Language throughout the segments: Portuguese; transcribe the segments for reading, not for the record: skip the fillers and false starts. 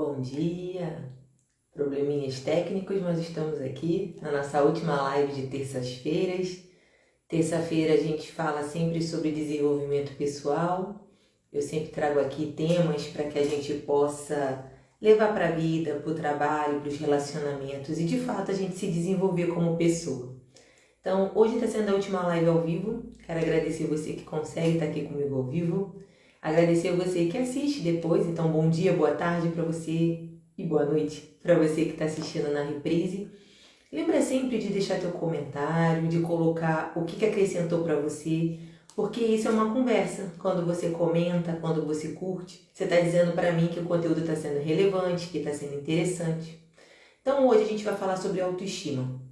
Bom dia! Probleminhas técnicos, mas estamos aqui na nossa última live de terças-feiras. Terça-feira a gente fala sempre sobre desenvolvimento pessoal. Eu sempre trago aqui temas para que a gente possa levar para a vida, para o trabalho, para os relacionamentos e de fato a gente se desenvolver como pessoa. Então, hoje está sendo a última live ao vivo. Quero agradecer você que consegue estar aqui comigo ao vivo. Agradecer você que assiste depois. Então, bom dia, boa tarde para você e boa noite para você que está assistindo na reprise. Lembra sempre de deixar teu comentário, de colocar o que acrescentou para você, porque isso é uma conversa. Quando você comenta, quando você curte, você está dizendo para mim que o conteúdo está sendo relevante, que está sendo interessante. Então, hoje a gente vai falar sobre autoestima.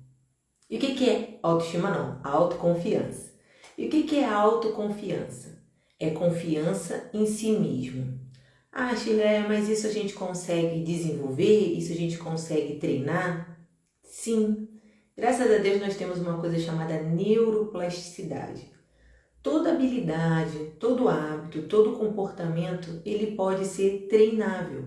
E o que é autoestima? Não, autoconfiança. E o que é autoconfiança? É confiança em si mesmo. Ah, Shirley, mas isso a gente consegue desenvolver? Isso a gente consegue treinar? Sim. Graças a Deus nós temos uma coisa chamada neuroplasticidade. Toda habilidade, todo hábito, todo comportamento, ele pode ser treinável.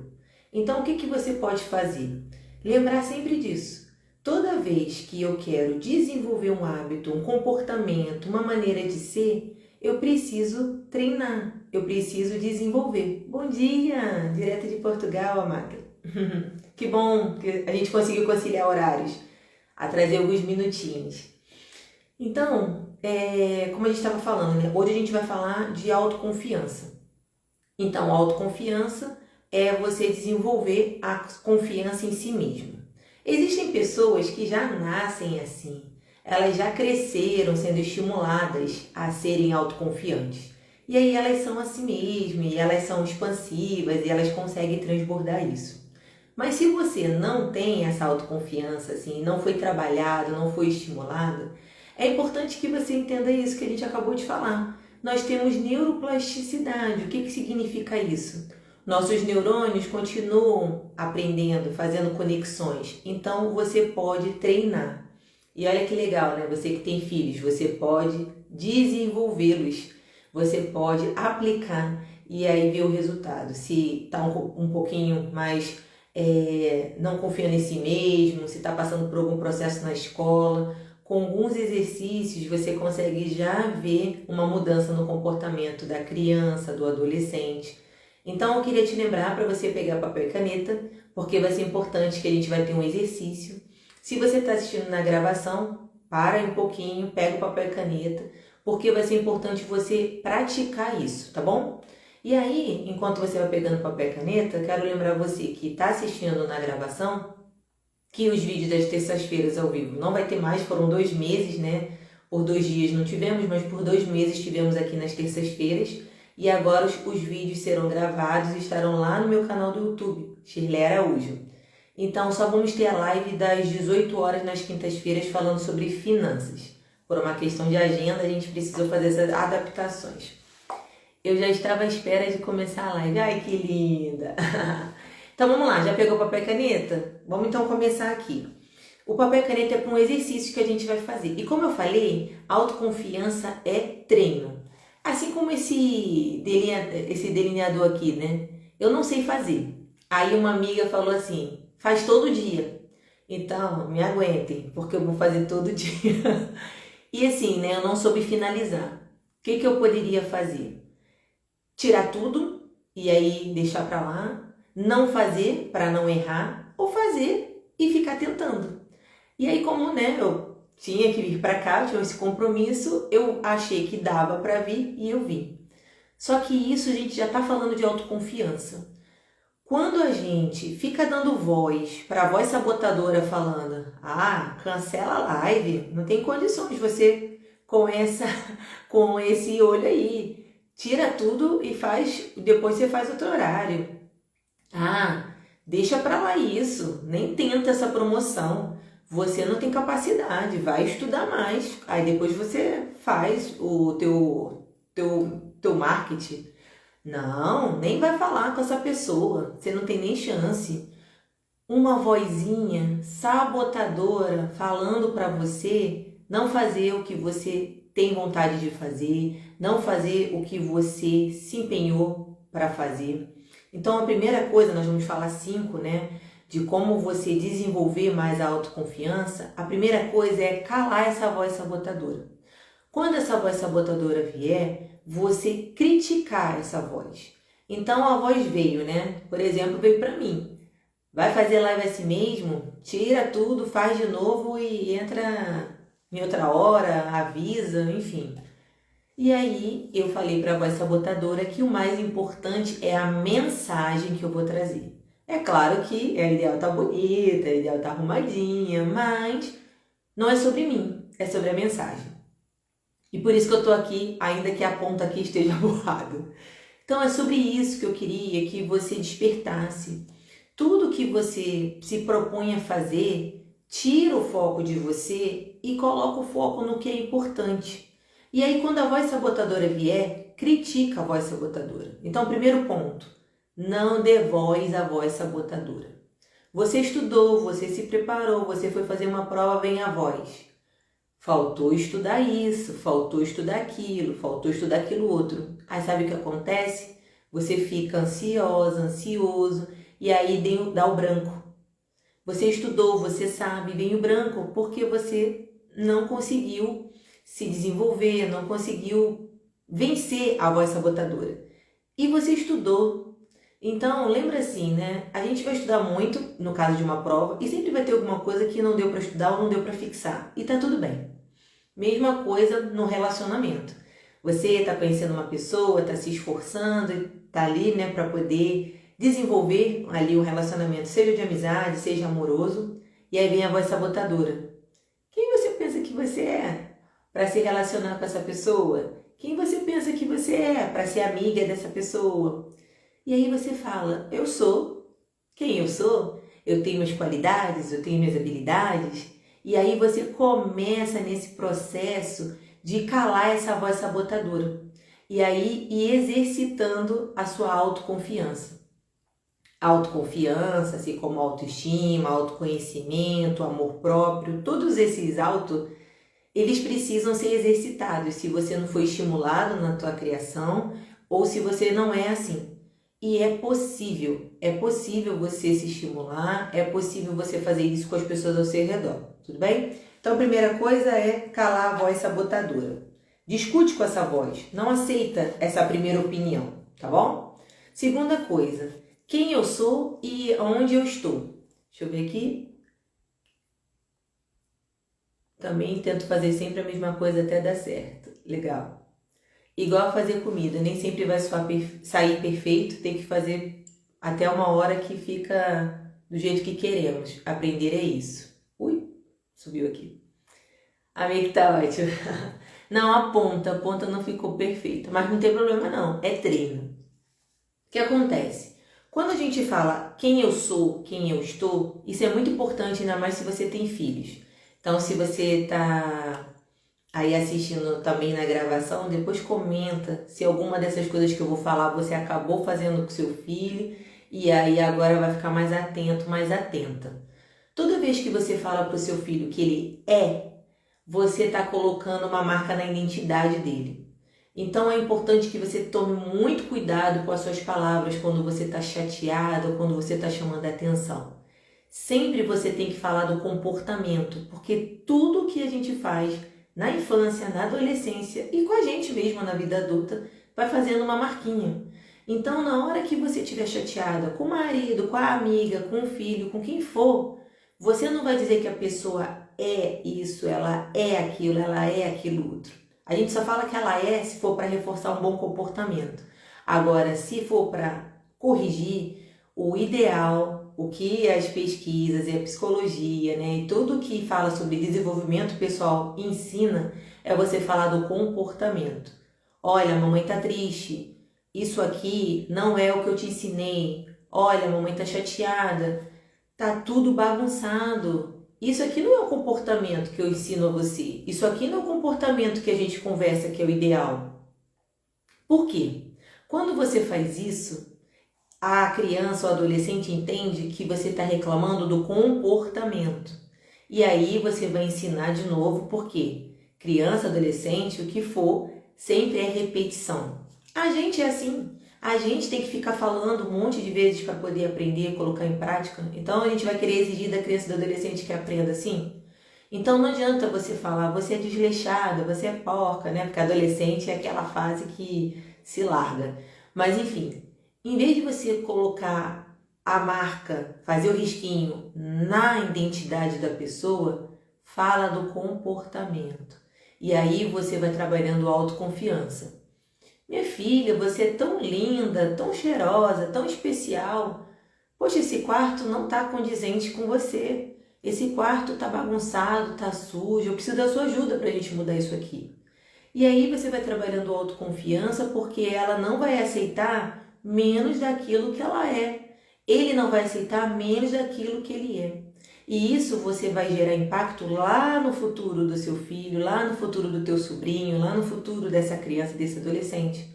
Então, o que você pode fazer? Lembrar sempre disso. Toda vez que eu quero desenvolver um hábito, um comportamento, uma maneira de ser, eu preciso treinar, eu preciso desenvolver. Bom dia, direto de Portugal, amada. Que bom que a gente conseguiu conciliar horários, atrasei alguns minutinhos. Então, como a gente estava falando, né? Hoje a gente vai falar de autoconfiança. Então, autoconfiança é você desenvolver a confiança em si mesmo. Existem pessoas que já nascem assim, elas já cresceram sendo estimuladas a serem autoconfiantes. E aí elas são assim mesmo, e elas são expansivas, e elas conseguem transbordar isso. Mas se você não tem essa autoconfiança, assim, não foi trabalhado, não foi estimulado, é importante que você entenda isso que a gente acabou de falar. Nós temos neuroplasticidade. O que significa isso? Nossos neurônios continuam aprendendo, fazendo conexões. Então, você pode treinar. E olha que legal, né? Você que tem filhos, você pode desenvolvê-los. Você pode aplicar e aí ver o resultado. Se está um pouquinho mais não confiando em si mesmo, se está passando por algum processo na escola, com alguns exercícios você consegue já ver uma mudança no comportamento da criança, do adolescente. Então eu queria te lembrar para você pegar papel e caneta, porque vai ser importante que a gente vai ter um exercício. Se você está assistindo na gravação, para um pouquinho, pega o papel e caneta, porque vai ser importante você praticar isso, tá bom? E aí, enquanto você vai pegando papel e caneta, quero lembrar você que está assistindo na gravação, que os vídeos das terças-feiras ao vivo não vai ter mais, foram 2 meses, né? Por 2 dias não tivemos, mas por 2 meses tivemos aqui nas terças-feiras. E agora os vídeos serão gravados e estarão lá no meu canal do YouTube, Shirley Araújo. Então só vamos ter a live das 18 horas nas quintas-feiras falando sobre finanças. Por uma questão de agenda, a gente precisou fazer essas adaptações. Eu já estava à espera de começar a live. Ai, que linda! Então vamos lá, já pegou papel e caneta? Vamos então começar aqui. O papel e caneta é para um exercício que a gente vai fazer. E como eu falei, autoconfiança é treino. Assim como esse delineador aqui, né? Eu não sei fazer. Aí uma amiga falou assim, faz todo dia. Então, me aguentem, porque eu vou fazer todo dia. E assim, né? Eu não soube finalizar. O que eu poderia fazer? Tirar tudo e aí deixar para lá. Não fazer para não errar. Ou fazer e ficar tentando. E aí, como, né? Eu tinha que vir para cá, tinha esse compromisso, eu achei que dava para vir e eu vim. Só que isso a gente já está falando de autoconfiança. Quando a gente fica dando voz para a voz sabotadora falando, cancela a live, não tem condições, você com esse olho aí, tira tudo e depois você faz outro horário. Deixa para lá isso, nem tenta essa promoção. Você não tem capacidade, vai estudar mais. Aí depois você faz o teu marketing. Não, nem vai falar com essa pessoa. Você não tem nem chance. Uma vozinha sabotadora falando para você não fazer o que você tem vontade de fazer, não fazer o que você se empenhou para fazer. Então, a primeira coisa, nós vamos falar 5, né? De como você desenvolver mais a autoconfiança. A primeira coisa é calar essa voz sabotadora. Quando essa voz sabotadora vier, você criticar essa voz. Então, a voz veio, né? Por exemplo, veio para mim. Vai fazer live assim mesmo? Tira tudo, faz de novo e entra em outra hora, avisa, enfim. E aí eu falei para a voz sabotadora que o mais importante é a mensagem que eu vou trazer. É claro que é ideal estar bonita, é ideal estar arrumadinha, mas não é sobre mim, é sobre a mensagem. E por isso que eu tô aqui, ainda que a ponta aqui esteja borrada. Então é sobre isso que eu queria que você despertasse. Tudo que você se propõe a fazer, tira o foco de você e coloca o foco no que é importante. E aí, quando a voz sabotadora vier, critica a voz sabotadora. Então, primeiro ponto, não dê voz à voz sabotadora. Você estudou, você se preparou, você foi fazer uma prova, vem a voz. Faltou estudar isso, faltou estudar aquilo, faltou estudar aquilo outro. Aí sabe o que acontece? Você fica ansiosa, ansioso, e aí dá o branco. Você estudou, você sabe, vem o branco, porque você não conseguiu se desenvolver, não conseguiu vencer a voz sabotadora. E você estudou. Então, lembra assim, né? A gente vai estudar muito, no caso de uma prova, e sempre vai ter alguma coisa que não deu para estudar ou não deu para fixar. E tá tudo bem. Mesma coisa no relacionamento. Você está conhecendo uma pessoa, está se esforçando, está ali, né, para poder desenvolver ali o relacionamento, seja de amizade, seja amoroso, e aí vem a voz sabotadora. Quem você pensa que você é para se relacionar com essa pessoa? Quem você pensa que você é para ser amiga dessa pessoa? E aí você fala, eu sou quem eu sou, eu tenho minhas qualidades, eu tenho minhas habilidades. E aí você começa nesse processo de calar essa voz sabotadora. E aí ir exercitando a sua autoconfiança. Autoconfiança, assim como autoestima, autoconhecimento, amor próprio, todos esses eles precisam ser exercitados se você não foi estimulado na tua criação ou se você não é assim. E é possível você se estimular, é possível você fazer isso com as pessoas ao seu redor, tudo bem? Então a primeira coisa é calar a voz sabotadora. Discute com essa voz, não aceita essa primeira opinião, tá bom? Segunda coisa, quem eu sou e onde eu estou. Deixa eu ver aqui. Também tento fazer sempre a mesma coisa até dar certo. Legal. Igual a fazer comida, nem sempre vai sair perfeito, tem que fazer até uma hora que fica do jeito que queremos. Aprender é isso. Ui, subiu aqui. A minha que tá ótimo. Não, a ponta não ficou perfeita, mas não tem problema não, é treino. O que acontece? Quando a gente fala quem eu sou, quem eu estou, isso é muito importante, ainda mais se você tem filhos. Então, se você tá aí assistindo também na gravação, depois comenta se alguma dessas coisas que eu vou falar você acabou fazendo com seu filho e aí agora vai ficar mais atento, mais atenta. Toda vez que você fala para o seu filho que ele é, você está colocando uma marca na identidade dele. Então é importante que você tome muito cuidado com as suas palavras quando você está chateado ou quando você está chamando a atenção. Sempre você tem que falar do comportamento, porque tudo que a gente faz na infância, na adolescência e com a gente mesmo na vida adulta, vai fazendo uma marquinha. Então, na hora que você estiver chateada com o marido, com a amiga, com o filho, com quem for, você não vai dizer que a pessoa é isso, ela é aquilo outro. A gente só fala que ela é se for para reforçar um bom comportamento. Agora, se for para corrigir, o ideal, o que as pesquisas e a psicologia, né, e tudo que fala sobre desenvolvimento pessoal ensina é você falar do comportamento. Olha, a mamãe tá triste, isso aqui não é o que eu te ensinei. Olha, a mamãe tá chateada, tá tudo bagunçado. Isso aqui não é o comportamento que eu ensino a você. Isso aqui não é o comportamento que a gente conversa que é o ideal. Por quê? Quando você faz isso, a criança ou adolescente entende que você está reclamando do comportamento. E aí você vai ensinar de novo, porque criança, adolescente, o que for, sempre é repetição. A gente é assim. A gente tem que ficar falando um monte de vezes para poder aprender, colocar em prática. Então a gente vai querer exigir da criança e do adolescente que aprenda assim? Então não adianta você falar, você é desleixada, você é porca, né? Porque adolescente é aquela fase que se larga. Mas enfim, em vez de você colocar a marca, fazer o risquinho na identidade da pessoa, fala do comportamento. E aí você vai trabalhando autoconfiança. Minha filha, você é tão linda, tão cheirosa, tão especial. Poxa, esse quarto não está condizente com você. Esse quarto está bagunçado, está sujo. Eu preciso da sua ajuda para a gente mudar isso aqui. E aí você vai trabalhando autoconfiança porque ela não vai aceitar menos daquilo que ela é. Ele não vai aceitar menos daquilo que ele é. E isso você vai gerar impacto lá no futuro do seu filho, lá no futuro do teu sobrinho, lá no futuro dessa criança, desse adolescente.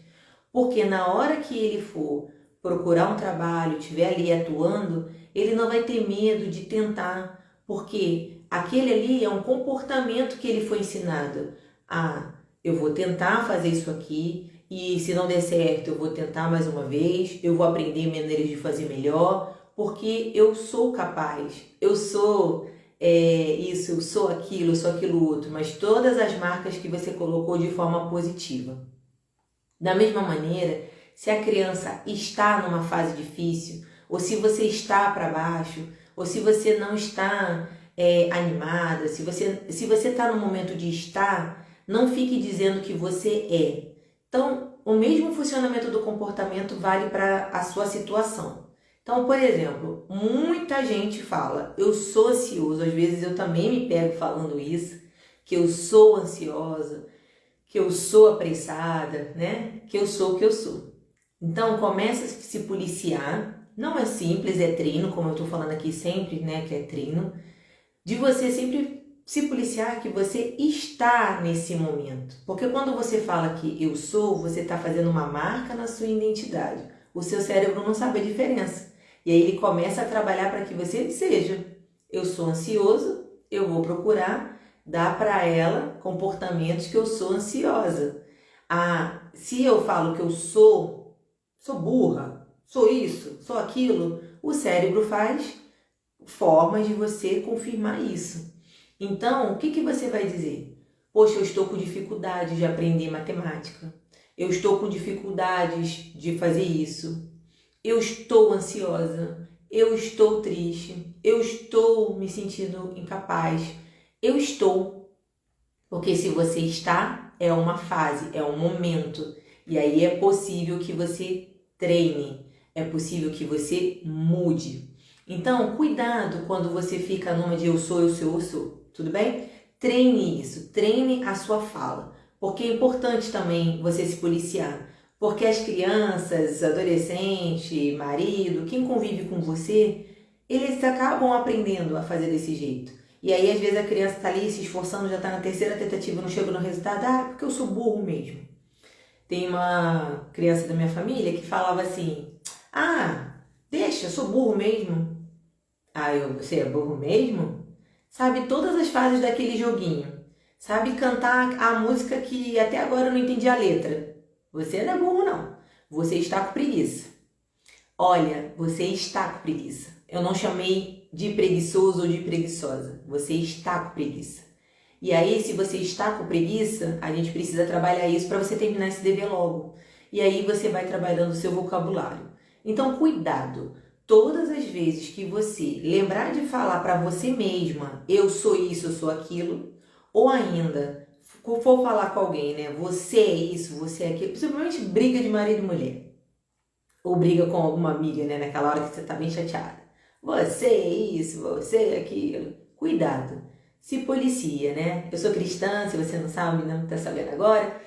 Porque na hora que ele for procurar um trabalho, estiver ali atuando, ele não vai ter medo de tentar, porque aquele ali é um comportamento que ele foi ensinado. Eu vou tentar fazer isso aqui e se não der certo eu vou tentar mais uma vez, eu vou aprender maneiras de fazer melhor, porque eu sou capaz, eu sou isso, eu sou aquilo outro, mas todas as marcas que você colocou de forma positiva. Da mesma maneira, se a criança está numa fase difícil, ou se você está para baixo, ou se você não está animada, se você está no momento de estar, não fique dizendo que você é. Então, o mesmo funcionamento do comportamento vale para a sua situação. Então, por exemplo, muita gente fala, eu sou ansioso, às vezes eu também me pego falando isso, que eu sou ansiosa, que eu sou apressada, né? Que eu sou o que eu sou. Então, começa a se policiar. Não é simples, é treino, como eu estou falando aqui sempre, né? Que é treino. De você sempre se policiar que você está nesse momento. Porque quando você fala que eu sou, você está fazendo uma marca na sua identidade. O seu cérebro não sabe a diferença. E aí ele começa a trabalhar para que você seja. Eu sou ansioso, eu vou procurar dar para ela comportamentos que eu sou ansiosa. Se eu falo que eu sou burra, sou isso, sou aquilo, o cérebro faz formas de você confirmar isso. Então, o que você vai dizer? Poxa, eu estou com dificuldade de aprender matemática. Eu estou com dificuldades de fazer isso. Eu estou ansiosa. Eu estou triste. Eu estou me sentindo incapaz. Eu estou. Porque se você está, é uma fase, é um momento. E aí é possível que você treine. É possível que você mude. Então, cuidado quando você fica numa de eu sou. Tudo bem? Treine isso, treine a sua fala. Porque é importante também você se policiar. Porque as crianças, adolescente, marido, quem convive com você, eles acabam aprendendo a fazer desse jeito. E aí, às vezes, a criança está ali se esforçando, já está na terceira tentativa, não chega no resultado, porque eu sou burro mesmo. Tem uma criança da minha família que falava assim, deixa, eu sou burro mesmo. Você é burro mesmo? Sabe todas as fases daquele joguinho. Sabe cantar a música que até agora eu não entendi a letra. Você não é burro, não. Você está com preguiça. Olha, você está com preguiça. Eu não chamei de preguiçoso ou de preguiçosa. Você está com preguiça. E aí, se você está com preguiça, a gente precisa trabalhar isso para você terminar esse dever logo. E aí você vai trabalhando o seu vocabulário. Então, cuidado. Todas as vezes que você lembrar de falar para você mesma, eu sou isso, eu sou aquilo, ou ainda for falar com alguém, né? Você é isso, você é aquilo, principalmente briga de marido e mulher. Ou briga com alguma amiga, né? Naquela hora que você tá bem chateada. Você é isso, você é aquilo. Cuidado. Se policia, né? Eu sou cristã, se você não sabe, não tá sabendo agora.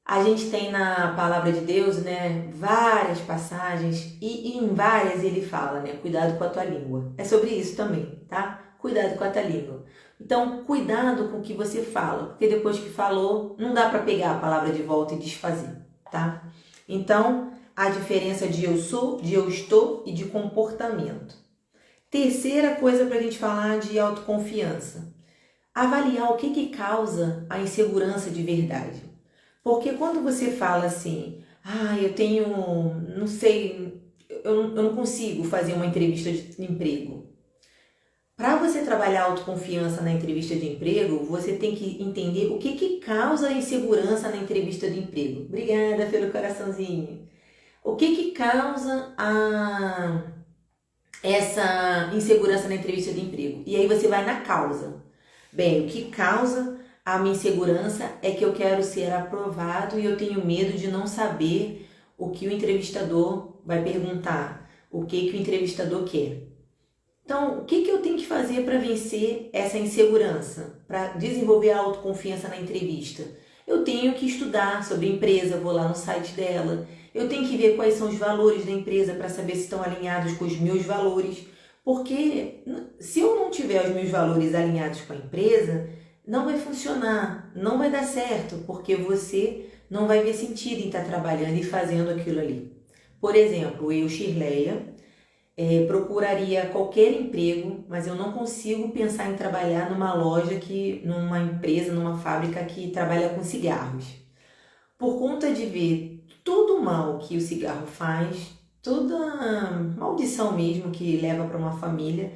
A gente tem na palavra de Deus, né, várias passagens e em várias ele fala, né, cuidado com a tua língua. É sobre isso também, tá? Cuidado com a tua língua. Então, cuidado com o que você fala, porque depois que falou, não dá para pegar a palavra de volta e desfazer, tá? Então, a diferença de eu sou, de eu estou e de comportamento. Terceira coisa para a gente falar de autoconfiança. Avaliar o que causa a insegurança de verdade. Porque quando você fala assim, eu tenho, não sei, eu não consigo fazer uma entrevista de emprego. Para você trabalhar autoconfiança na entrevista de emprego, você tem que entender o que causa insegurança na entrevista de emprego. Obrigada pelo coraçãozinho. O que causa essa insegurança na entrevista de emprego? E aí você vai na causa. Bem, o que causa a minha insegurança é que eu quero ser aprovado e eu tenho medo de não saber o que o entrevistador vai perguntar, o que o entrevistador quer. Então, o que eu tenho que fazer para vencer essa insegurança, para desenvolver a autoconfiança na entrevista? Eu tenho que estudar sobre a empresa, vou lá no site dela, eu tenho que ver quais são os valores da empresa para saber se estão alinhados com os meus valores, porque se eu não tiver os meus valores alinhados com a empresa, não vai funcionar, não vai dar certo, porque você não vai ver sentido em estar trabalhando e fazendo aquilo ali. Por exemplo, eu, Shirleia, procuraria qualquer emprego, mas eu não consigo pensar em trabalhar numa loja, numa empresa, numa fábrica que trabalha com cigarros. Por conta de ver todo o mal que o cigarro faz, toda a maldição mesmo que leva para uma família,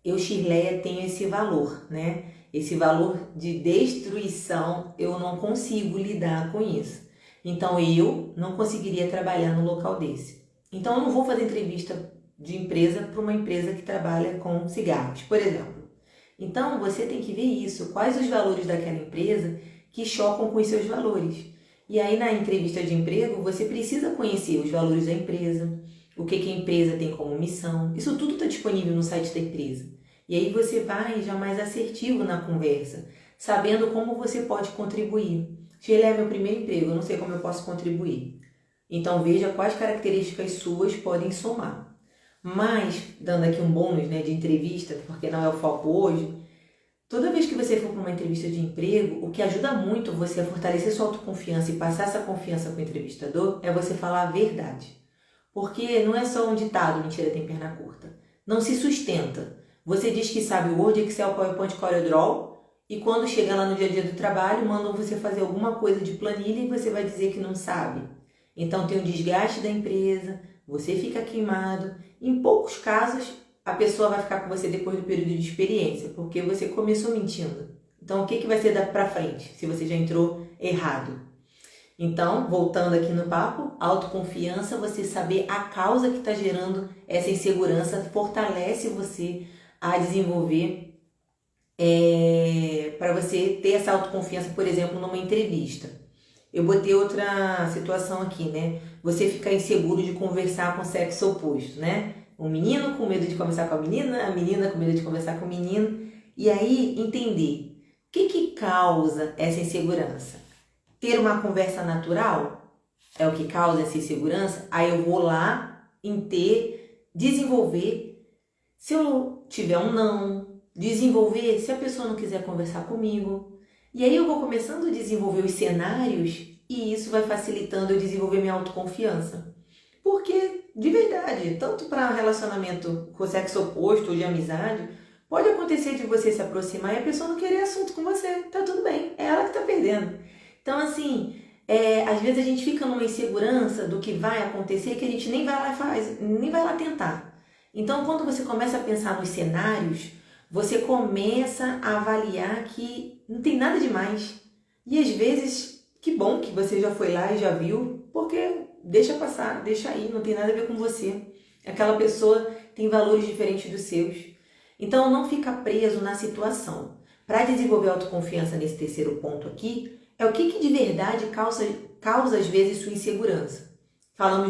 eu, Shirleia, tenho esse valor, né? Esse valor de destruição, eu não consigo lidar com isso. Então eu não conseguiria trabalhar num local desse. Então eu não vou fazer entrevista de empresa para uma empresa que trabalha com cigarros, por exemplo. Então você tem que ver isso, quais os valores daquela empresa que chocam com os seus valores. E aí na entrevista de emprego você precisa conhecer os valores da empresa, o que a empresa tem como missão. Isso tudo está disponível no site da empresa. E aí você vai já mais assertivo na conversa, sabendo como você pode contribuir. Se ele é meu primeiro emprego, eu não sei como eu posso contribuir. Então veja quais características suas podem somar. Mas, dando aqui um bônus, né, de entrevista, porque não é o foco hoje, toda vez que você for para uma entrevista de emprego, o que ajuda muito você a fortalecer sua autoconfiança e passar essa confiança com o entrevistador é você falar a verdade. Porque não é só um ditado, mentira tem perna curta. Não se sustenta. Você diz que sabe Word, Excel, PowerPoint, CorelDRAW e quando chega lá no dia a dia do trabalho, mandam você fazer alguma coisa de planilha e você vai dizer que não sabe. Então tem o desgaste da empresa, você fica queimado. Em poucos casos, a pessoa vai ficar com você depois do período de experiência, porque você começou mentindo. Então, o que vai ser daqui para frente, se você já entrou errado? Então, voltando aqui no papo, autoconfiança, você saber a causa que está gerando essa insegurança, fortalece você a desenvolver para você ter essa autoconfiança, por exemplo, numa entrevista. Eu botei outra situação aqui, né? Você ficar inseguro de conversar com o sexo oposto, né? Um menino com medo de conversar com a menina com medo de conversar com o menino. E aí, entender o que causa essa insegurança. Ter uma conversa natural é o que causa essa insegurança. Aí eu vou lá desenvolver. Se eu tiver um não, desenvolver se a pessoa não quiser conversar comigo. E aí eu vou começando a desenvolver os cenários e isso vai facilitando eu desenvolver minha autoconfiança. Porque, de verdade, tanto para relacionamento com o sexo oposto ou de amizade, pode acontecer de você se aproximar e a pessoa não querer assunto com você. Tá tudo bem, é ela que tá perdendo. Então, assim, às vezes a gente fica numa insegurança do que vai acontecer que a gente nem vai lá e faz, nem vai lá tentar. Então, quando você começa a pensar nos cenários, você começa a avaliar que não tem nada demais. E às vezes, que bom que você já foi lá e já viu, porque deixa passar, deixa aí, não tem nada a ver com você. Aquela pessoa tem valores diferentes dos seus. Então, não fica preso na situação. Para desenvolver autoconfiança nesse terceiro ponto aqui, é o que de verdade causa às vezes sua insegurança. Falando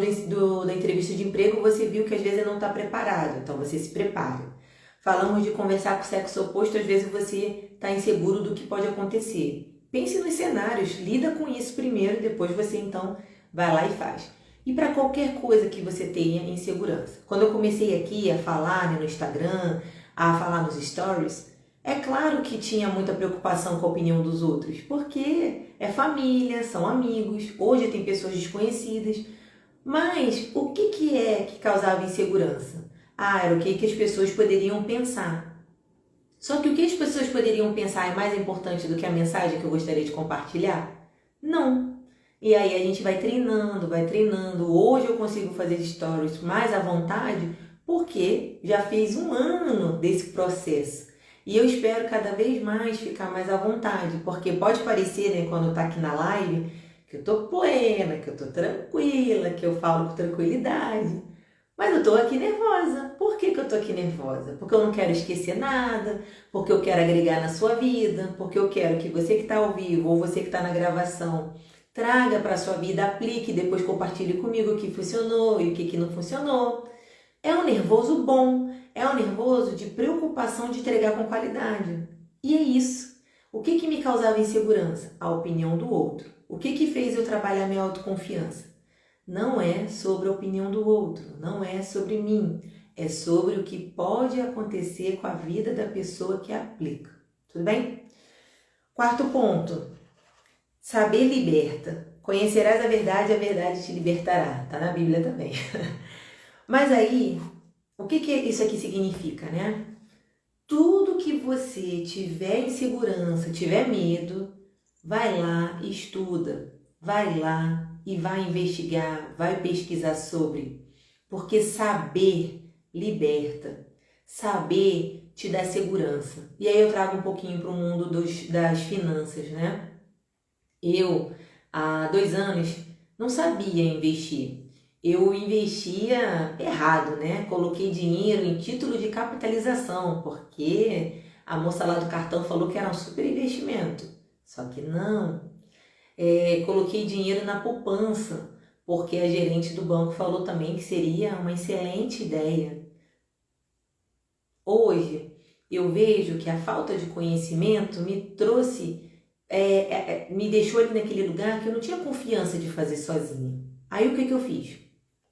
da entrevista de emprego, você viu que às vezes não está preparado, então você se prepara. Falamos de conversar com o sexo oposto, às vezes você está inseguro do que pode acontecer. Pense nos cenários, lida com isso primeiro, depois você então vai lá e faz. E para qualquer coisa que você tenha insegurança. Quando eu comecei aqui a falar no Instagram, a falar nos stories, é claro que tinha muita preocupação com a opinião dos outros, porque é família, são amigos, hoje tem pessoas desconhecidas. Mas o que é que causava insegurança? Era o que as pessoas poderiam pensar. Só que o que as pessoas poderiam pensar é mais importante do que a mensagem que eu gostaria de compartilhar? Não. E aí a gente vai treinando, vai treinando. Hoje eu consigo fazer stories mais à vontade porque já fiz 1 ano desse processo. E eu espero cada vez mais ficar mais à vontade, porque pode parecer, né, quando tá aqui na live, que eu tô plena, que eu tô tranquila, que eu falo com tranquilidade. Mas eu tô aqui nervosa. Por que que eu tô aqui nervosa? Porque eu não quero esquecer nada, porque eu quero agregar na sua vida, porque eu quero que você que está ao vivo ou você que está na gravação traga para a sua vida, aplique e depois compartilhe comigo o que funcionou e o que não funcionou. É um nervoso bom, é um nervoso de preocupação de entregar com qualidade. E é isso. O que que me causava insegurança? A opinião do outro. O que que fez eu trabalhar minha autoconfiança? Não é sobre a opinião do outro, não é sobre mim, é sobre o que pode acontecer com a vida da pessoa que aplica. Tudo bem? Quarto ponto, saber liberta. Conhecerás a verdade te libertará. Tá na Bíblia também. Mas aí, o que que isso aqui significa, né? Tudo que você tiver insegurança, tiver medo, vai lá e estuda, vai lá e vai investigar, vai pesquisar sobre, porque saber liberta, saber te dá segurança. E aí eu trago um pouquinho para o mundo das finanças, né? Eu, há 2 anos, não sabia investir. Eu investia errado, né? Coloquei dinheiro em título de capitalização, porque a moça lá do cartão falou que era um super investimento. Só que não. Coloquei dinheiro na poupança, porque a gerente do banco falou também que seria uma excelente ideia. Hoje, eu vejo que a falta de conhecimento me trouxe, me deixou ali naquele lugar que eu não tinha confiança de fazer sozinha. Aí o que eu fiz?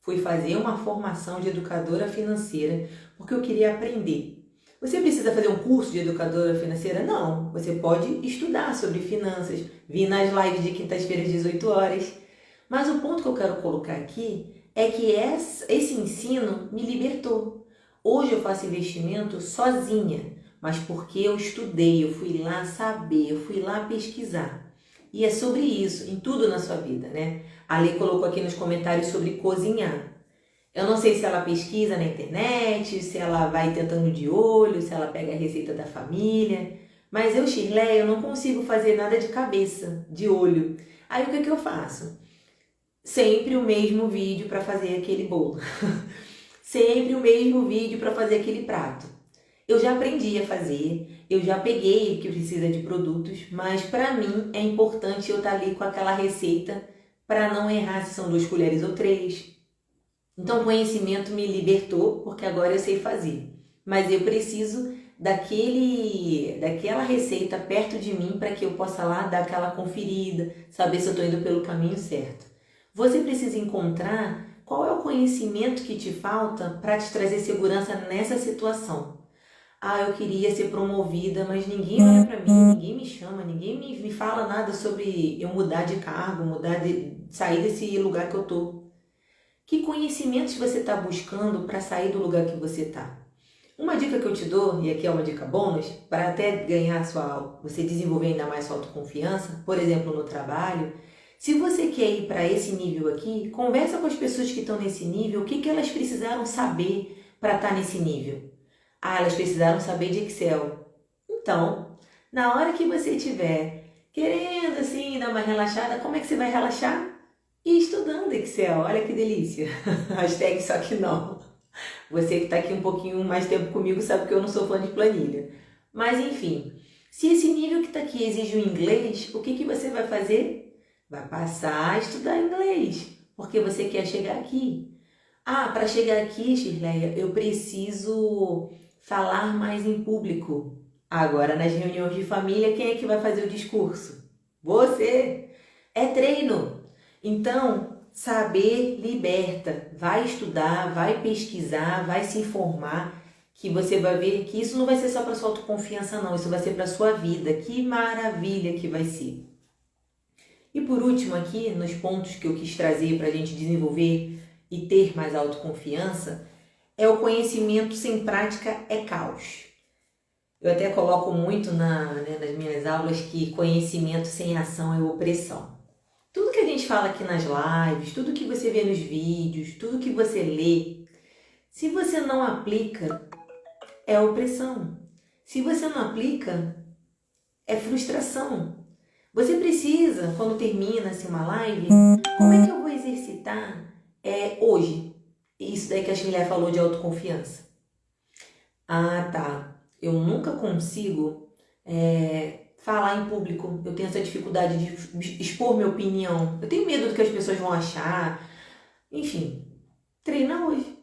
Fui fazer uma formação de educadora financeira, porque eu queria aprender. Você precisa fazer um curso de educadora financeira? Não. Você pode estudar sobre finanças, vir nas lives de quintas-feiras, 18 horas. Mas o ponto que eu quero colocar aqui é que esse ensino me libertou. Hoje eu faço investimento sozinha, mas porque eu estudei, eu fui lá saber, eu fui lá pesquisar. E é sobre isso, em tudo na sua vida, né? A Lei colocou aqui nos comentários sobre cozinhar. Eu não sei se ela pesquisa na internet, se ela vai tentando de olho, se ela pega a receita da família. Mas eu, Shirley, eu não consigo fazer nada de cabeça, de olho. Aí o que eu faço? Sempre o mesmo vídeo para fazer aquele bolo. Sempre o mesmo vídeo para fazer aquele prato. Eu já aprendi a fazer, eu já peguei o que precisa de produtos, mas para mim é importante eu estar ali com aquela receita para não errar se são 2 colheres ou 3. Então o conhecimento me libertou, porque agora eu sei fazer. Mas eu preciso daquela receita perto de mim para que eu possa lá dar aquela conferida, saber se eu estou indo pelo caminho certo. Você precisa encontrar qual é o conhecimento que te falta para te trazer segurança nessa situação. Ah, eu queria ser promovida, mas ninguém olha para mim, ninguém me chama, ninguém me fala nada sobre eu mudar de cargo, sair desse lugar que eu tô. Que conhecimentos você está buscando para sair do lugar que você está? Uma dica que eu te dou, e aqui é uma dica bônus, para até você desenvolver ainda mais sua autoconfiança, por exemplo, no trabalho, se você quer ir para esse nível aqui, conversa com as pessoas que estão nesse nível, o que elas precisaram saber para estar nesse nível. Ah, elas precisaram saber de Excel. Então, na hora que você estiver querendo assim dar uma relaxada, como é que você vai relaxar? E estudando Excel, olha que delícia. Hashtag só que não. Você que está aqui um pouquinho mais tempo comigo sabe que eu não sou fã de planilha. Mas enfim, se esse nível que está aqui exige o inglês, o que você vai fazer? Vai passar a estudar inglês, porque você quer chegar aqui. Ah, para chegar aqui, Shirleia, eu preciso falar mais em público. Agora, nas reuniões de família, quem é que vai fazer o discurso? Você! É treino! Então, saber liberta. Vai estudar, vai pesquisar, vai se informar, que você vai ver que isso não vai ser só para sua autoconfiança, não. Isso vai ser para sua vida. Que maravilha que vai ser! E por último aqui, nos pontos que eu quis trazer para a gente desenvolver e ter mais autoconfiança, é o conhecimento sem prática é caos. Eu até coloco muito nas minhas aulas que conhecimento sem ação é opressão. Tudo que a gente gente fala aqui nas lives, tudo que você vê nos vídeos, tudo que você lê, se você não aplica, é opressão. Se você não aplica, é frustração. Você precisa, quando termina assim, uma live, como é que eu vou exercitar hoje? Isso daí que a Shirley falou de autoconfiança. Ah, tá. Eu nunca consigo falar em público. Eu tenho essa dificuldade de expor minha opinião. Eu tenho medo do que as pessoas vão achar. Enfim, treina hoje.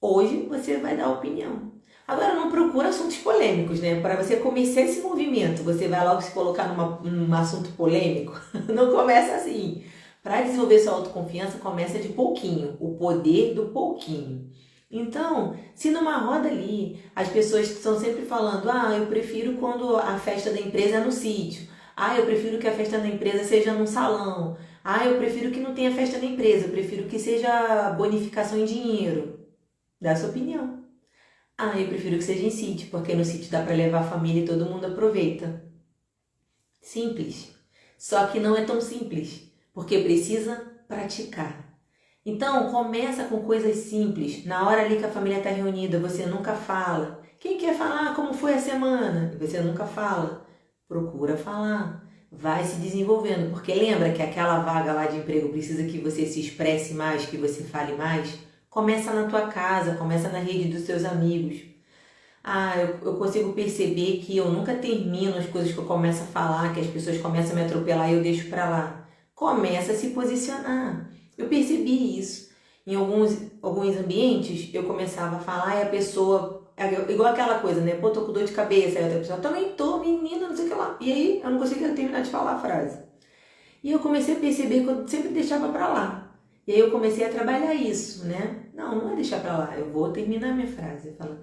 Hoje você vai dar opinião. Agora não procura assuntos polêmicos, né? Para você começar esse movimento, você vai logo se colocar num assunto polêmico. Não começa assim. Para desenvolver sua autoconfiança, começa de pouquinho. O poder do pouquinho. Então, se numa roda ali, as pessoas estão sempre falando, eu prefiro quando a festa da empresa é no sítio. Eu prefiro que a festa da empresa seja num salão. Eu prefiro que não tenha festa da empresa. Eu prefiro que seja bonificação em dinheiro. Dá sua opinião. Eu prefiro que seja em sítio, porque no sítio dá para levar a família e todo mundo aproveita. Simples. Só que não é tão simples, porque precisa praticar. Então, começa com coisas simples. Na hora ali que a família está reunida, você nunca fala. Quem quer falar como foi a semana? Você nunca fala. Procura falar. Vai se desenvolvendo, porque lembra que aquela vaga lá de emprego precisa que você se expresse mais, que você fale mais? Começa na tua casa, começa na rede dos seus amigos. Eu consigo perceber que eu nunca termino as coisas que eu começo a falar, que as pessoas começam a me atropelar e eu deixo pra lá. Começa a se posicionar. Eu percebi isso. Em alguns ambientes, eu começava a falar e a pessoa... Igual aquela coisa, né? Pô, tô com dor de cabeça. Aí a outra pessoa, também tô, menina, não sei o que lá. E aí, eu não conseguia terminar de falar a frase. E eu comecei a perceber que eu sempre deixava pra lá. E aí eu comecei a trabalhar isso, né? Não é deixar pra lá, eu vou terminar minha frase. Falando,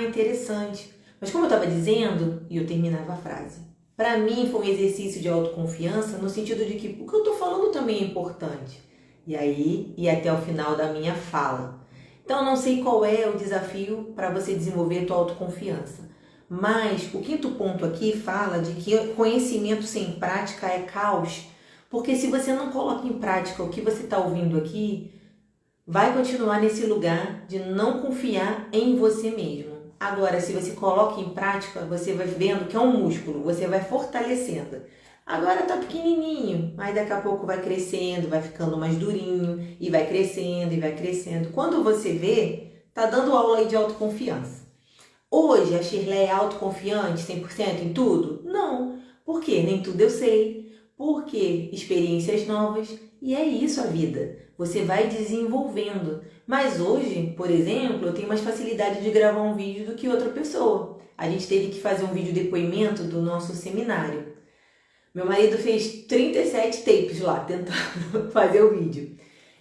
interessante. Mas como eu estava dizendo, e eu terminava a frase. Para mim foi um exercício de autoconfiança no sentido de que o que eu estou falando também é importante. E aí, ia até o final da minha fala. Então, não sei qual é o desafio para você desenvolver a tua autoconfiança. Mas o quinto ponto aqui fala de que conhecimento sem prática é caos. Porque se você não coloca em prática o que você está ouvindo aqui, vai continuar nesse lugar de não confiar em você mesmo. Agora, se você coloca em prática, você vai vendo que é um músculo, você vai fortalecendo. Agora tá pequenininho, mas daqui a pouco vai crescendo, vai ficando mais durinho, e vai crescendo, e vai crescendo. Quando você vê, tá dando aula aí de autoconfiança. Hoje, a Shirley é autoconfiante 100% em tudo? Não. Por quê? Nem tudo eu sei. Por quê? Experiências novas. E é isso a vida. Você vai desenvolvendo. Mas hoje, por exemplo, eu tenho mais facilidade de gravar um vídeo do que outra pessoa. A gente teve que fazer um vídeo depoimento do nosso seminário. Meu marido fez 37 takes lá, tentando fazer o vídeo.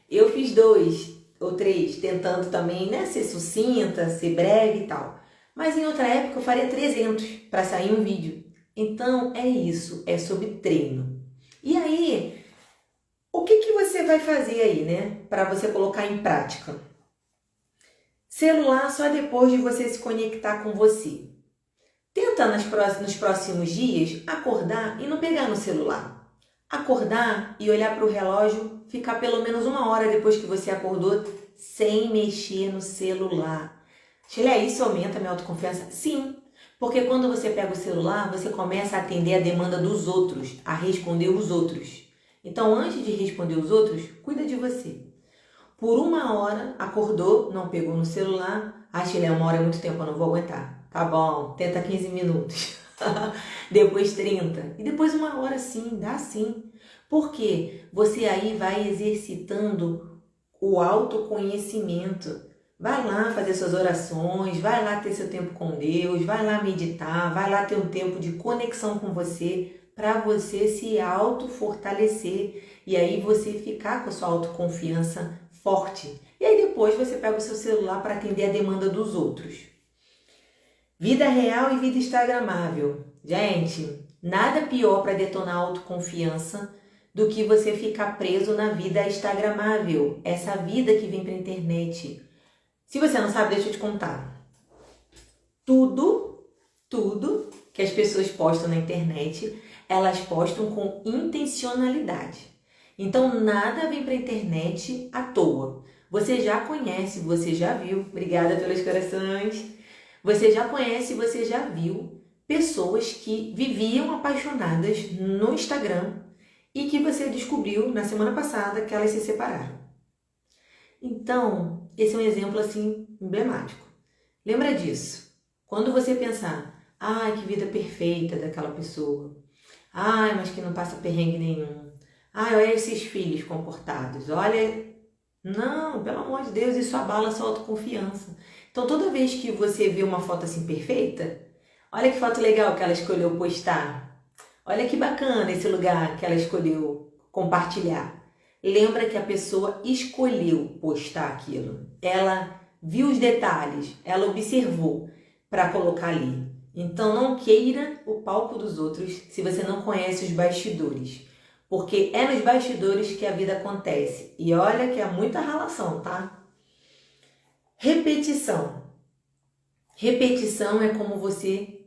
Eu fiz 2 ou 3, tentando também, né, ser sucinta, ser breve e tal. Mas em outra época eu faria 300 para sair um vídeo. Então é isso, é sobre treino. E aí, o que você vai fazer aí, né, para você colocar em prática? Celular só depois de você se conectar com você. Tenta nos próximos dias acordar e não pegar no celular. Acordar e olhar para o relógio, ficar pelo menos 1 hora depois que você acordou sem mexer no celular. Shirley, isso aumenta a minha autoconfiança? Sim, porque quando você pega o celular, você começa a atender a demanda dos outros, a responder os outros. Então, antes de responder os outros, cuida de você. Por 1 hora, acordou, não pegou no celular. Shirley, 1 hora é muito tempo, eu não vou aguentar. Tá bom, tenta 15 minutos. Depois 30. E depois 1 hora sim, dá sim. Porque você aí vai exercitando o autoconhecimento. Vai lá fazer suas orações, vai lá ter seu tempo com Deus, vai lá meditar, vai lá ter um tempo de conexão com você, para você se auto-fortalecer e aí você ficar com a sua autoconfiança forte. E aí depois você pega o seu celular para atender a demanda dos outros. Vida real e vida instagramável. Gente, nada pior para detonar a autoconfiança do que você ficar preso na vida instagramável, essa vida que vem para a internet. Se você não sabe, deixa eu te contar. Tudo que as pessoas postam na internet, elas postam com intencionalidade. Então, nada vem para a internet à toa. Você já conhece, você já viu, obrigada pelos corações, você já conhece, você já viu pessoas que viviam apaixonadas no Instagram e que você descobriu na semana passada que elas se separaram. Então, esse é um exemplo assim emblemático. Lembra disso. Quando você pensar, ai, que vida perfeita daquela pessoa, ai, mas que não passa perrengue nenhum, ai, olha esses filhos comportados, olha... Não, pelo amor de Deus, isso abala a sua autoconfiança. Então, toda vez que você vê uma foto assim perfeita, olha que foto legal que ela escolheu postar. Olha que bacana esse lugar que ela escolheu compartilhar. Lembra que a pessoa escolheu postar aquilo. Ela viu os detalhes, ela observou para colocar ali. Então não queira o palco dos outros se você não conhece os bastidores. Porque é nos bastidores que a vida acontece. E olha que é muita relação, tá? Repetição. Repetição é como você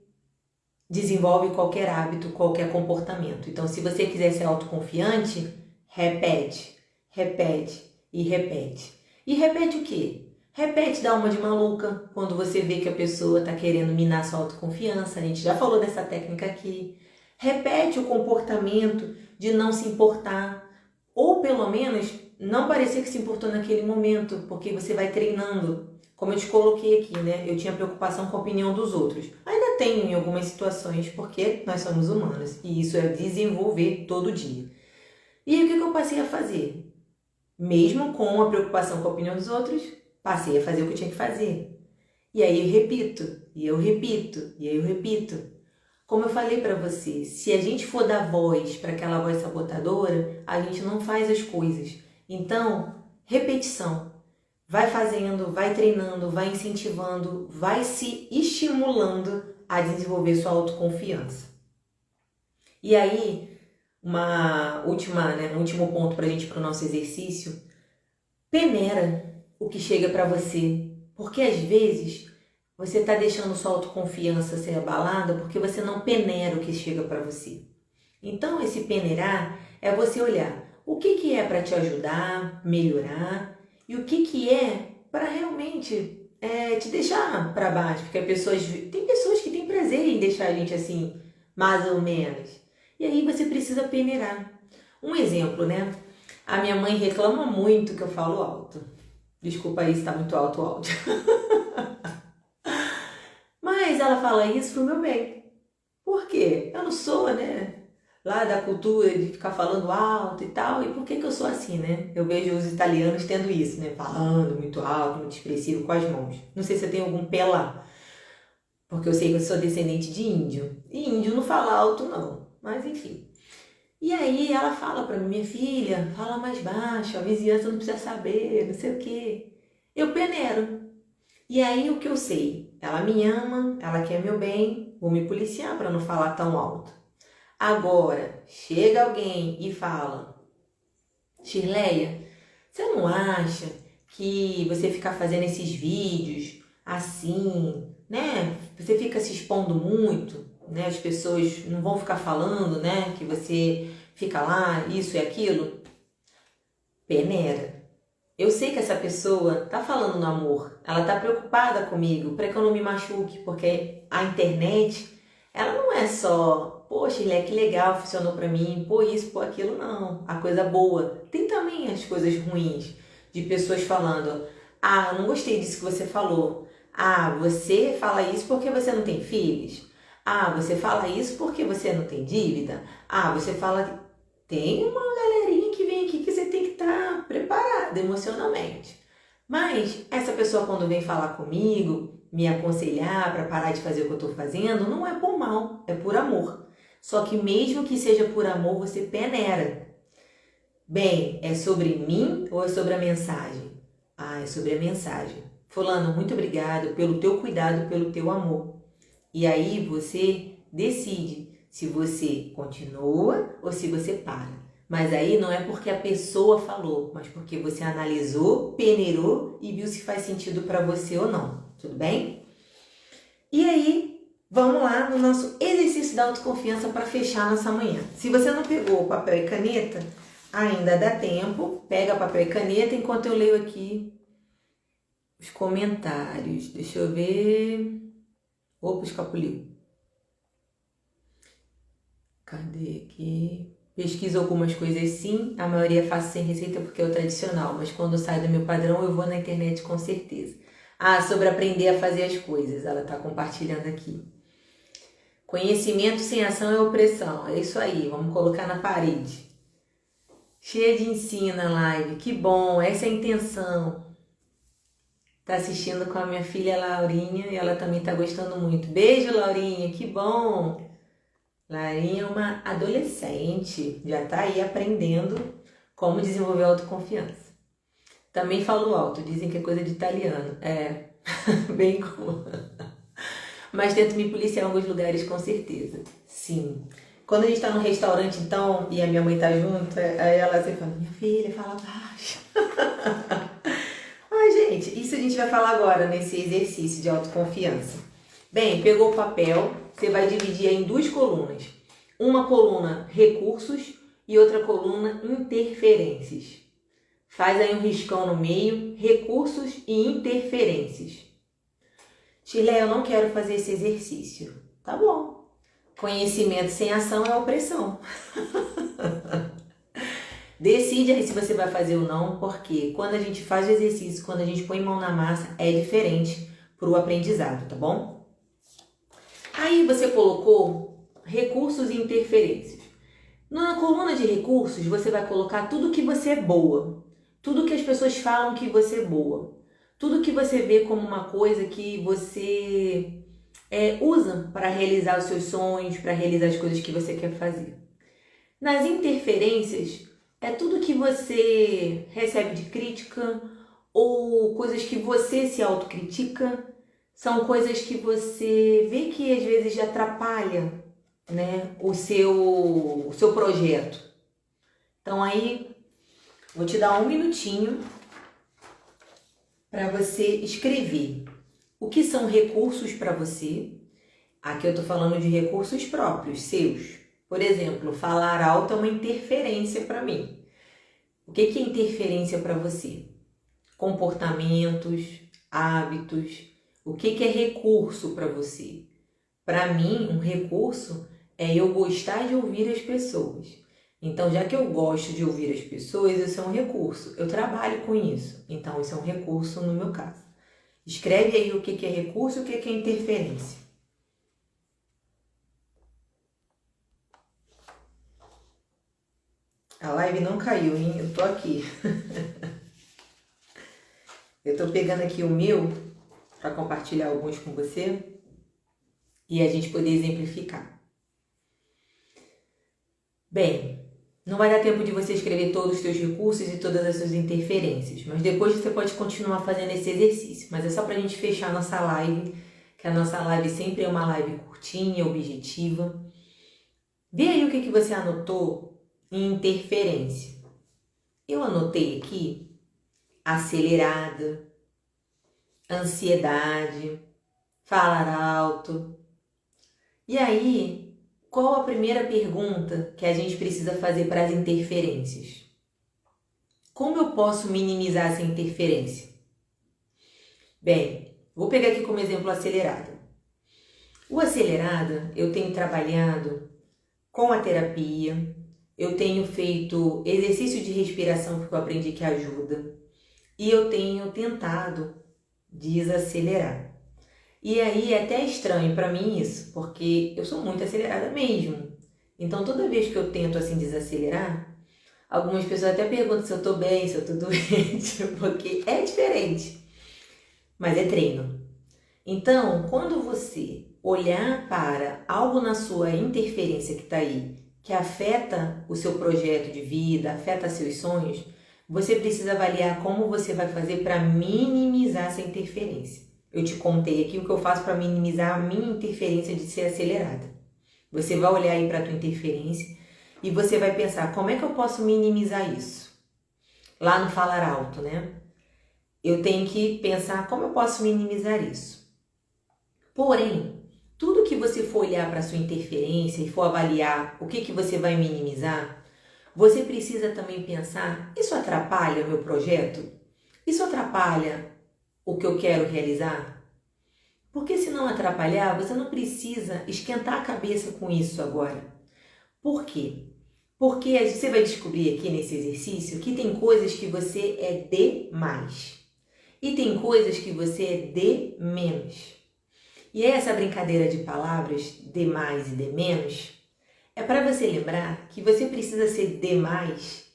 desenvolve qualquer hábito, qualquer comportamento. Então, se você quiser ser autoconfiante, repete, repete e repete. E repete o quê? Repete dar uma de maluca quando você vê que a pessoa está querendo minar sua autoconfiança. A gente já falou dessa técnica aqui. Repete o comportamento de não se importar. Ou pelo menos não parecer que se importou naquele momento, porque você vai treinando. Como eu te coloquei aqui, né? Eu tinha preocupação com a opinião dos outros. Ainda tenho em algumas situações, porque nós somos humanos. E isso é desenvolver todo dia. E aí o que eu passei a fazer? Mesmo com a preocupação com a opinião dos outros, passei a fazer o que eu tinha que fazer. E aí eu repito, e eu repito, e aí eu repito. Como eu falei para você, se a gente for dar voz para aquela voz sabotadora, a gente não faz as coisas. Então, repetição. Vai fazendo, vai treinando, vai incentivando, vai se estimulando a desenvolver sua autoconfiança. E aí, um último ponto para a gente ir para o nosso exercício. Peneira o que chega para você. Porque às vezes você está deixando sua autoconfiança ser abalada porque você não peneira o que chega para você. Então, esse peneirar é você olhar o que é para te ajudar, melhorar, e o que é para realmente te deixar para baixo. Porque tem pessoas que têm prazer em deixar a gente assim, mais ou menos. E aí você precisa peneirar. Um exemplo, né? A minha mãe reclama muito que eu falo alto. Desculpa aí se está muito alto o áudio. Mas ela fala isso pro meu bem. Por quê? Eu não sou, né, lá da cultura de ficar falando alto e tal. E por que eu sou assim, né? Eu vejo os italianos tendo isso, né? Falando muito alto, muito expressivo com as mãos. Não sei se eu tenho algum pé lá. Porque eu sei que eu sou descendente de índio. E índio não fala alto, não. Mas enfim. E aí ela fala pra mim, minha filha, fala mais baixo, a vizinhança não precisa saber, não sei o quê. Eu peneiro. E aí o que eu sei? Ela me ama, ela quer meu bem, vou me policiar para não falar tão alto. Agora, chega alguém e fala, Shirleia, você não acha que você ficar fazendo esses vídeos assim, né? Você fica se expondo muito, né? As pessoas não vão ficar falando, né? Que você fica lá, isso e aquilo. Peneira. Eu sei que essa pessoa tá falando no amor, ela tá preocupada comigo para que eu não me machuque, porque a internet, ela não é só, poxa, ele é que legal, funcionou para mim, pô isso, pô aquilo, não. A coisa boa. Tem também as coisas ruins, de pessoas falando, ah, não gostei disso que você falou. Ah, você fala isso porque você não tem filhos. Ah, você fala isso porque você não tem dívida. Ah, você fala... Tem uma galerinha que vem aqui que você tem que estar preparado emocionalmente. Mas essa pessoa quando vem falar comigo, me aconselhar para parar de fazer o que eu estou fazendo, não é por mal, é por amor. Só que mesmo que seja por amor, você peneira. Bem, é sobre mim ou é sobre a mensagem? Ah, é sobre a mensagem. Fulano, muito obrigado pelo teu cuidado, pelo teu amor. E aí você decide se você continua ou se você para. Mas aí não é porque a pessoa falou, mas porque você analisou, peneirou e viu se faz sentido para você ou não. Tudo bem? E aí, vamos lá no nosso exercício da autoconfiança para fechar nossa manhã. Se você não pegou o papel e caneta, Ainda dá tempo. Pega papel e caneta enquanto eu leio aqui os comentários. Deixa eu ver. Opa, escapuliu. Cadê aqui? Pesquiso algumas coisas sim. A maioria faço sem receita porque é o tradicional. Mas quando sai do meu padrão, eu vou na internet com certeza. Ah, sobre aprender a fazer as coisas. Ela está compartilhando aqui. Conhecimento sem ação é opressão. É isso aí. Vamos colocar na parede. Cheia de ensino a live. Que bom. Essa é a intenção. Tá assistindo com a minha filha Laurinha e ela também tá gostando muito. Beijo, Laurinha, que bom! Laurinha é uma adolescente, já tá aí aprendendo como desenvolver autoconfiança. Também falo alto, dizem que é coisa de italiano. É, bem comum. Mas tento me policiar em alguns lugares com certeza. Sim. Quando a gente tá num restaurante, então, e a minha mãe tá junto, aí ela sempre fala, minha filha, fala baixo. Ai, gente, isso a gente vai falar agora nesse exercício de autoconfiança. Bem, pegou o papel, você vai dividir em duas colunas. Uma coluna recursos e outra coluna interferências. Faz aí um riscão no meio, recursos e interferências. Shirley, eu não quero fazer esse exercício. Tá bom. Conhecimento sem ação é opressão. Decide aí se você vai fazer ou não, porque quando a gente faz o exercício, quando a gente põe mão na massa, é diferente para o aprendizado, tá bom? Aí você colocou recursos e interferências. Na coluna de recursos, você vai colocar tudo que você é boa, tudo que as pessoas falam que você é boa, tudo que você vê como uma coisa que você usa para realizar os seus sonhos, para realizar as coisas que você quer fazer. Nas interferências, é tudo que você recebe de crítica ou coisas que você se autocritica, são coisas que você vê que às vezes atrapalha, né, o seu projeto. Então aí, vou te dar um minutinho para você escrever o que são recursos para você. Aqui eu estou falando de recursos próprios, seus. Por exemplo, falar alto é uma interferência para mim. O que é interferência para você? Comportamentos, hábitos. O que é recurso para você? Para mim, um recurso é eu gostar de ouvir as pessoas. Então, já que eu gosto de ouvir as pessoas, isso é um recurso. Eu trabalho com isso. Então, isso é um recurso no meu caso. Escreve aí o que é recurso e o que é interferência. A live não caiu, hein? Eu tô aqui. Eu tô pegando aqui o meu para compartilhar alguns com você e a gente poder exemplificar. Bem, não vai dar tempo de você escrever todos os seus recursos e todas as suas interferências, mas depois você pode continuar fazendo esse exercício. Mas é só pra gente fechar a nossa live, que a nossa live sempre é uma live curtinha, objetiva. Vê aí o que você anotou em interferência. Eu anotei aqui acelerada, ansiedade, falar alto. E aí, qual a primeira pergunta que a gente precisa fazer para as interferências? Como eu posso minimizar essa interferência? Bem, vou pegar aqui como exemplo a acelerada. O acelerada, eu tenho trabalhado com a terapia, eu tenho feito exercício de respiração porque eu aprendi que ajuda e eu tenho tentado desacelerar. E aí é até estranho para mim isso, porque eu sou muito acelerada mesmo. Então toda vez que eu tento assim desacelerar, algumas pessoas até perguntam se eu tô bem, se eu tô doente, porque é diferente. Mas é treino. Então, quando você olhar para algo na sua interferência que está aí, que afeta o seu projeto de vida, afeta seus sonhos, você precisa avaliar como você vai fazer para minimizar essa interferência. Eu te contei aqui o que eu faço para minimizar a minha interferência de ser acelerada. Você vai olhar aí para a tua interferência e você vai pensar, como é que eu posso minimizar isso? Lá no falar alto, né? Eu tenho que pensar como eu posso minimizar isso. Porém, tudo que você for olhar para a sua interferência e for avaliar o que você vai minimizar, você precisa também pensar, isso atrapalha o meu projeto? Isso atrapalha o que eu quero realizar? Porque se não atrapalhar, você não precisa esquentar a cabeça com isso agora. Por quê? Porque você vai descobrir aqui nesse exercício que tem coisas que você é de mais e tem coisas que você é de menos. E essa brincadeira de palavras, de mais e de menos, é para você lembrar que você precisa ser de mais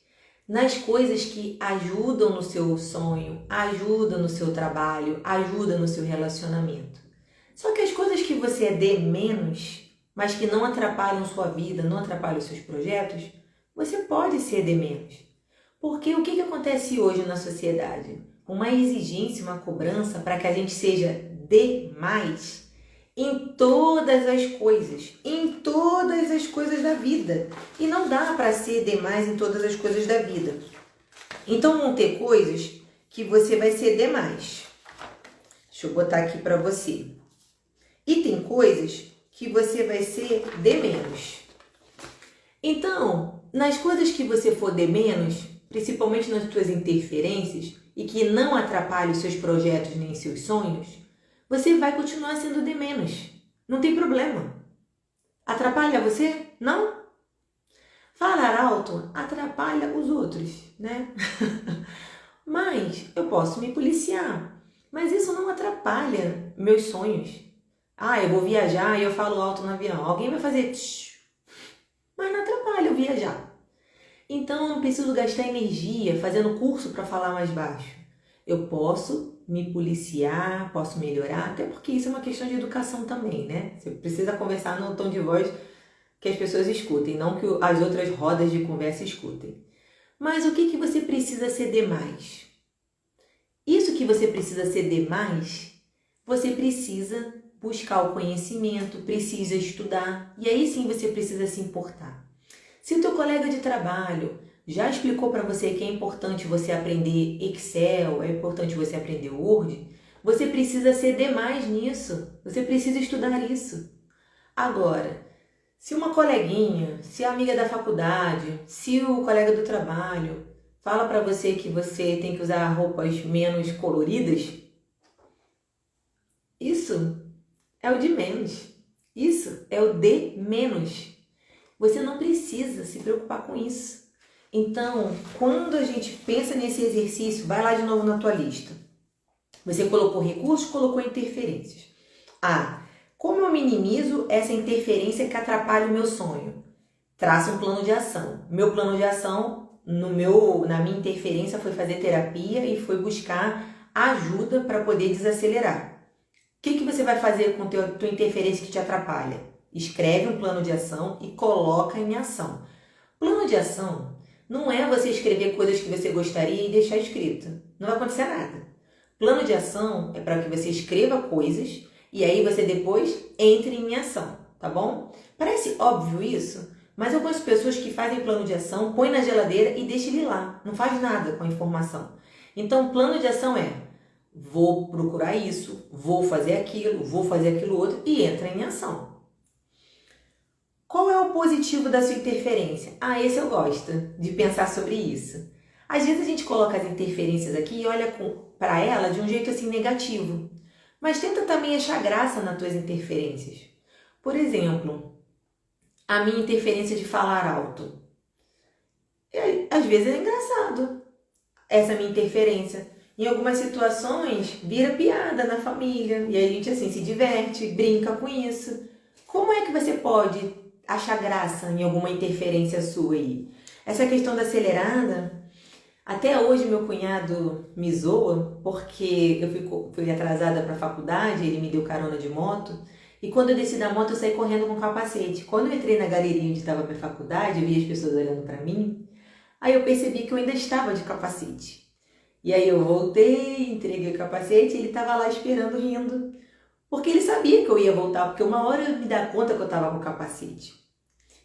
nas coisas que ajudam no seu sonho, ajudam no seu trabalho, ajudam no seu relacionamento. Só que as coisas que você é de menos, mas que não atrapalham sua vida, não atrapalham os seus projetos, você pode ser de menos. Porque o que acontece hoje na sociedade? Uma exigência, uma cobrança para que a gente seja de mais em todas as coisas da vida. E não dá para ser demais em todas as coisas da vida. Então vão ter coisas que você vai ser demais. Deixa eu botar aqui para você. E tem coisas que você vai ser de menos. Então, nas coisas que você for de menos, principalmente nas suas interferências, e que não atrapalhem os seus projetos nem seus sonhos, você vai continuar sendo de menos. Não tem problema. Atrapalha você? Não? Falar alto atrapalha os outros, né? Mas eu posso me policiar. Mas isso não atrapalha meus sonhos. Eu vou viajar e eu falo alto no avião. Alguém vai fazer tsh, mas não atrapalha eu viajar. Então eu não preciso gastar energia fazendo curso para falar mais baixo. Eu posso me policiar, posso melhorar, até porque isso é uma questão de educação também, né? Você precisa conversar no tom de voz que as pessoas escutem, não que as outras rodas de conversa escutem. Mas o que você precisa ser demais? Isso que você precisa ser demais, você precisa buscar o conhecimento, precisa estudar, e aí sim você precisa se importar. Se o teu colega de trabalho já explicou para você que é importante você aprender Excel, é importante você aprender Word, você precisa ser demais nisso, você precisa estudar isso. Agora, se uma coleguinha, se a amiga da faculdade, se o colega do trabalho fala para você que você tem que usar roupas menos coloridas, isso é o de menos. Isso é o de menos. Você não precisa se preocupar com isso. Então, quando a gente pensa nesse exercício, vai lá de novo na tua lista. Você colocou recursos, colocou interferências. Como eu minimizo essa interferência que atrapalha o meu sonho? Traça um plano de ação. Meu plano de ação, na minha interferência, foi fazer terapia e foi buscar ajuda para poder desacelerar. O que você vai fazer com a tua interferência que te atrapalha? Escreve um plano de ação e coloca em ação. Plano de ação não é você escrever coisas que você gostaria e deixar escrito. Não vai acontecer nada. Plano de ação é para que você escreva coisas e aí você depois entre em ação, tá bom? Parece óbvio isso, mas eu conheço pessoas que fazem plano de ação, põe na geladeira e deixa ele lá. Não faz nada com a informação. Então, plano de ação é: vou procurar isso, vou fazer aquilo outro e entra em ação. Qual é o positivo da sua interferência? Esse eu gosto de pensar sobre isso. Às vezes a gente coloca as interferências aqui e olha para ela de um jeito assim negativo. Mas tenta também achar graça nas tuas interferências. Por exemplo, a minha interferência de falar alto. Às vezes é engraçado essa minha interferência. Em algumas situações, vira piada na família. E aí a gente assim se diverte, brinca com isso. Como é que você pode achar graça em alguma interferência sua aí? Essa questão da acelerada, até hoje meu cunhado me zoa, porque eu fui atrasada para a faculdade, ele me deu carona de moto, e quando eu desci da moto eu saí correndo com capacete. Quando eu entrei na galeria onde estava a minha faculdade, eu vi as pessoas olhando para mim, aí eu percebi que eu ainda estava de capacete. E aí eu voltei, entreguei o capacete e ele estava lá esperando, rindo. Porque ele sabia que eu ia voltar, porque uma hora eu me dar conta que eu estava com o capacete.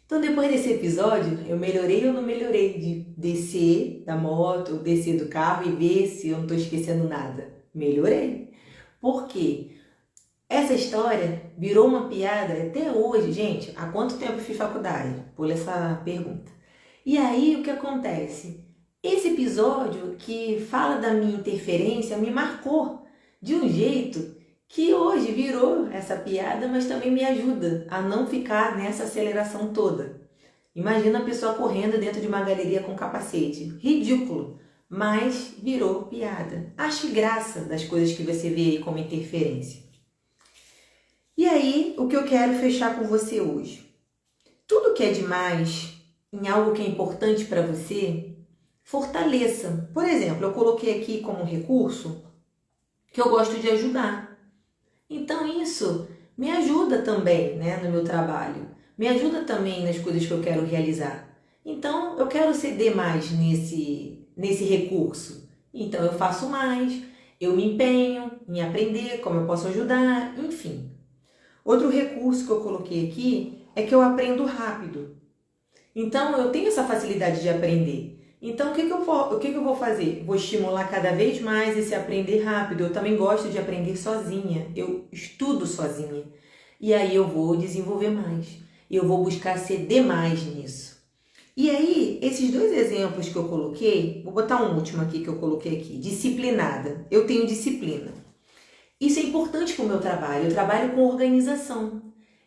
Então depois desse episódio, eu melhorei ou não melhorei de descer da moto, descer do carro e ver se eu não estou esquecendo nada? Melhorei. Por quê? Essa história virou uma piada até hoje. Gente, há quanto tempo eu fiz faculdade? Pula essa pergunta. E aí o que acontece? Esse episódio que fala da minha interferência me marcou de um jeito que hoje virou essa piada, mas também me ajuda a não ficar nessa aceleração toda. Imagina a pessoa correndo dentro de uma galeria com capacete. Ridículo, mas virou piada. Ache graça das coisas que você vê aí como interferência. E aí, o que eu quero fechar com você hoje? Tudo que é demais em algo que é importante para você, fortaleça. Por exemplo, eu coloquei aqui como recurso que eu gosto de ajudar. Então isso me ajuda também, né, no meu trabalho. Me ajuda também nas coisas que eu quero realizar. Então eu quero ceder mais nesse recurso. Então eu faço mais, eu me empenho em aprender como eu posso ajudar, enfim. Outro recurso que eu coloquei aqui é que eu aprendo rápido. Então, eu tenho essa facilidade de aprender. Então, o que que eu vou fazer? Vou estimular cada vez mais esse aprender rápido. Eu também gosto de aprender sozinha. Eu estudo sozinha. E aí eu vou desenvolver mais. Eu vou buscar ceder mais nisso. E aí, esses dois exemplos que eu coloquei, vou botar um último aqui que eu coloquei aqui. Disciplinada. Eu tenho disciplina. Isso é importante para o meu trabalho. Eu trabalho com organização.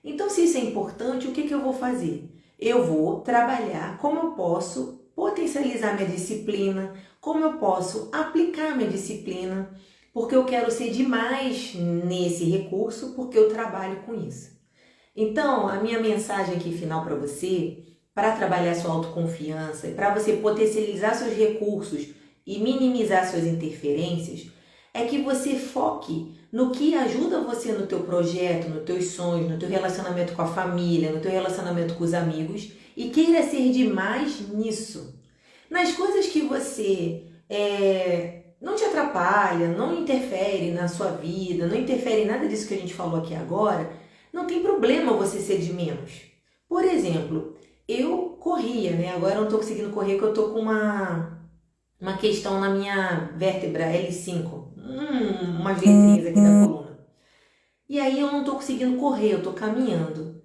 Então, se isso é importante, o que eu vou fazer? Eu vou trabalhar como eu posso potencializar minha disciplina, como eu posso aplicar minha disciplina, porque eu quero ser demais nesse recurso, porque eu trabalho com isso. Então, a minha mensagem aqui final para você, para trabalhar sua autoconfiança e para você potencializar seus recursos e minimizar suas interferências, é que você foque no que ajuda você no teu projeto, nos teus sonhos, no teu relacionamento com a família, no teu relacionamento com os amigos e queira ser demais nisso. Nas coisas que você não te atrapalha, não interfere na sua vida, não interfere em nada disso que a gente falou aqui agora, não tem problema você ser de menos. Por exemplo, eu corria, né? Agora eu não estou conseguindo correr porque eu estou com uma questão na minha vértebra L5. Umas letrinhas aqui da coluna. E aí eu não tô conseguindo correr, eu tô caminhando.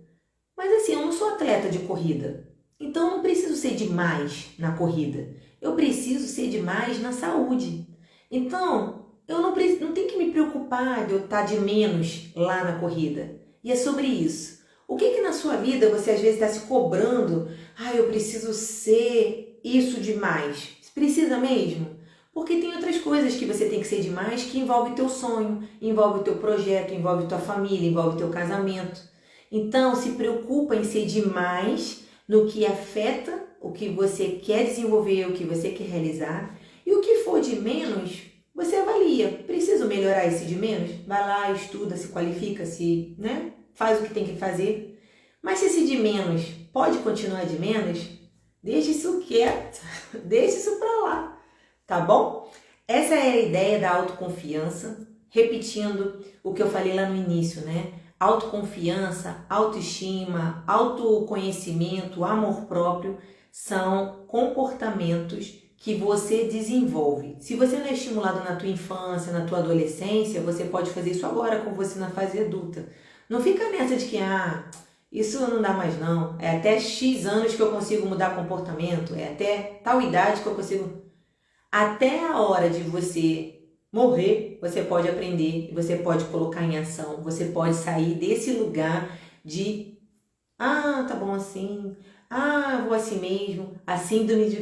Mas assim, eu não sou atleta de corrida. Então eu não preciso ser demais na corrida. Eu preciso ser demais na saúde. Então, eu não tenho que me preocupar de eu estar de menos lá na corrida. E é sobre isso. O que na sua vida você às vezes está se cobrando? Eu preciso ser isso demais. Precisa mesmo? Porque tem outras coisas que você tem que ser demais que envolve teu sonho, envolve teu projeto, envolve tua família, envolve teu casamento. Então, se preocupa em ser demais no que afeta o que você quer desenvolver, o que você quer realizar. E o que for de menos, você avalia. Preciso melhorar esse de menos? Vai lá, estuda, se qualifica, faz o que tem que fazer. Mas se esse de menos pode continuar de menos, deixa isso quieto, deixa isso pra lá. Tá bom? Essa é a ideia da autoconfiança, repetindo o que eu falei lá no início, né? Autoconfiança, autoestima, autoconhecimento, amor próprio são comportamentos que você desenvolve. Se você não é estimulado na tua infância, na tua adolescência, você pode fazer isso agora com você na fase adulta. Não fica nessa de que, isso não dá mais não, é até X anos que eu consigo mudar comportamento, é até tal idade que eu consigo... Até a hora de você morrer, você pode aprender, você pode colocar em ação, você pode sair desse lugar de tá bom assim, vou assim mesmo, a síndrome de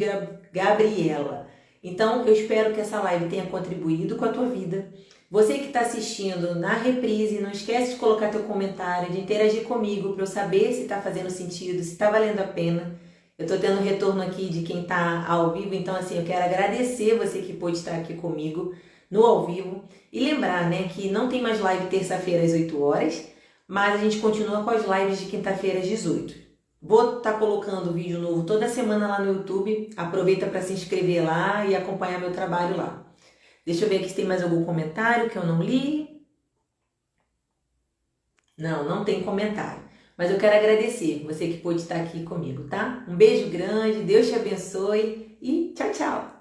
Gabriela. Então, eu espero que essa live tenha contribuído com a tua vida. Você que está assistindo na reprise, não esquece de colocar teu comentário, de interagir comigo para eu saber se está fazendo sentido, se está valendo a pena. Eu estou tendo retorno aqui de quem está ao vivo, então assim, eu quero agradecer você que pôde estar aqui comigo no ao vivo. E lembrar, né, que não tem mais live terça-feira às 8 horas, mas a gente continua com as lives de quinta-feira às 18. Vou estar colocando vídeo novo toda semana lá no YouTube. Aproveita para se inscrever lá e acompanhar meu trabalho lá. Deixa eu ver aqui se tem mais algum comentário que eu não li. Não tem comentário. Mas eu quero agradecer você que pôde estar aqui comigo, tá? Um beijo grande, Deus te abençoe e tchau, tchau!